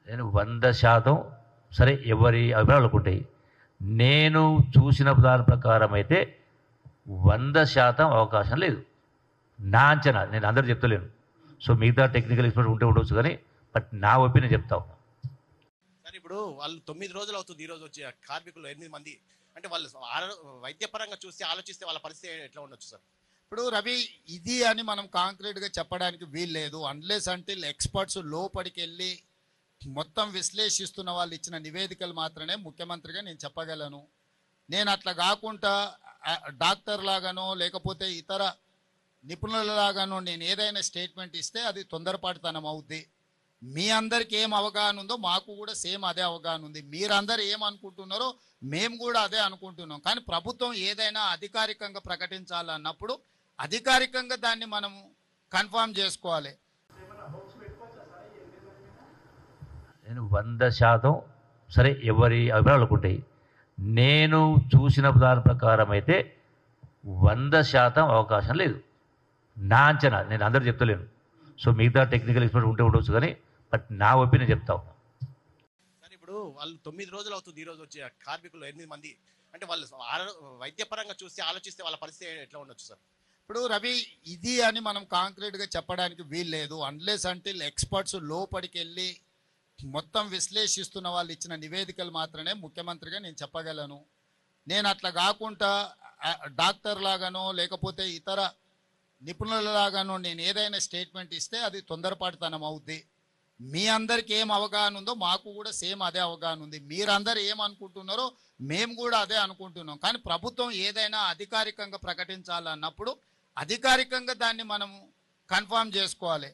నేను 100% సరే ఎవరి అభిప్రాయాలు ఉంటాయి. నేను చూసిన దాని ప్రకారం అయితే 100% అవకాశం లేదు. నా అంచనా, నేను అందరూ చెప్తలేను. సో మిగతా టెక్నికల్ ఎక్స్పర్ట్ ఉంటే ఉండొచ్చు కానీ బట్ నా ఒపీనియన్ చెప్తా ఉన్నా. సార్ ఇప్పుడు వాళ్ళు 9 రోజులు అవుతుంది ఈ రోజు వచ్చి కార్మికులు 8 మంది అంటే వాళ్ళు వైద్యపరంగా చూస్తే ఆలోచిస్తే వాళ్ళ పరిస్థితి ఎట్లా ఉండొచ్చు సార్? ఇప్పుడు రవి, ఇది అని మనం కాంక్రీట్గా చెప్పడానికి వీలు లేదు. అన్లెస్ అంటిల్ ఎక్స్పర్ట్స్ లోపలికి వెళ్ళి మొత్తం విశ్లేషిస్తున్న వాళ్ళు ఇచ్చిన నివేదికలు మాత్రమే ముఖ్యమంత్రిగా నేను చెప్పగలను. నేను అట్లా కాకుండా డాక్టర్ లాగానో లేకపోతే ఇతర నిపుణులలాగానో నేను ఏదైనా స్టేట్మెంట్ ఇస్తే అది తొందరపాటుతనం అవుద్ది. మీ అందరికి ఏం అవగాహన ఉందో మాకు కూడా సేమ్ అదే అవగాహన ఉంది. మీరందరూ ఏమనుకుంటున్నారో మేము కూడా అదే అనుకుంటున్నాం. కానీ ప్రభుత్వం ఏదైనా అధికారికంగా ప్రకటించాలన్నప్పుడు అధికారికంగా దాన్ని మనం కన్ఫర్మ్ చేసుకోవాలి. నేను 100% సరే ఎవరి అభిప్రాయాలు ఉంటాయి. నేను చూసిన దాని ప్రకారం అయితే 100% అవకాశం లేదు. నా అంచనా, నేను అందరూ చెప్తలేను. సో మిగతా టెక్నికల్ ఎక్స్పర్ట్ ఉంటే ఉండొచ్చు కానీ బట్ నా ఒపీనియన్ చెప్తా ఉన్నా. సార్ ఇప్పుడు వాళ్ళు 9 రోజులు అవుతుంది ఈ రోజు వచ్చి కార్మికులు 8 మంది అంటే వాళ్ళు వైద్యపరంగా చూస్తే ఆలోచిస్తే వాళ్ళ పరిస్థితి ఎట్లా ఉండొచ్చు సార్? ఇప్పుడు రవి, ఇది అని మనం కాంక్రీట్గా చెప్పడానికి వీలు లేదు. అన్లెస్ అంటిల్ ఎక్స్పర్ట్స్ లోపలికి వెళ్ళి మొత్తం విశ్లేషిస్తున్న వాళ్ళు ఇచ్చిన నివేదికలు మాత్రమే ముఖ్యమంత్రిగా నేను చెప్పగలను. నేను అట్లా కాకుండా డాక్టర్ లాగానో లేకపోతే ఇతర నిపుణులలాగానో నేను ఏదైనా స్టేట్మెంట్ ఇస్తే అది తొందరపాటుతనం అవుద్ది. మీ అందరికి ఏం అవగాహన ఉందో మాకు కూడా సేమ్ అదే అవగాహన ఉంది. మీరందరూ ఏమనుకుంటున్నారో మేము కూడా అదే అనుకుంటున్నాం. కానీ ప్రభుత్వం ఏదైనా అధికారికంగా ప్రకటించాలన్నప్పుడు అధికారికంగా దాన్ని మనం కన్ఫర్మ్ చేసుకోవాలి.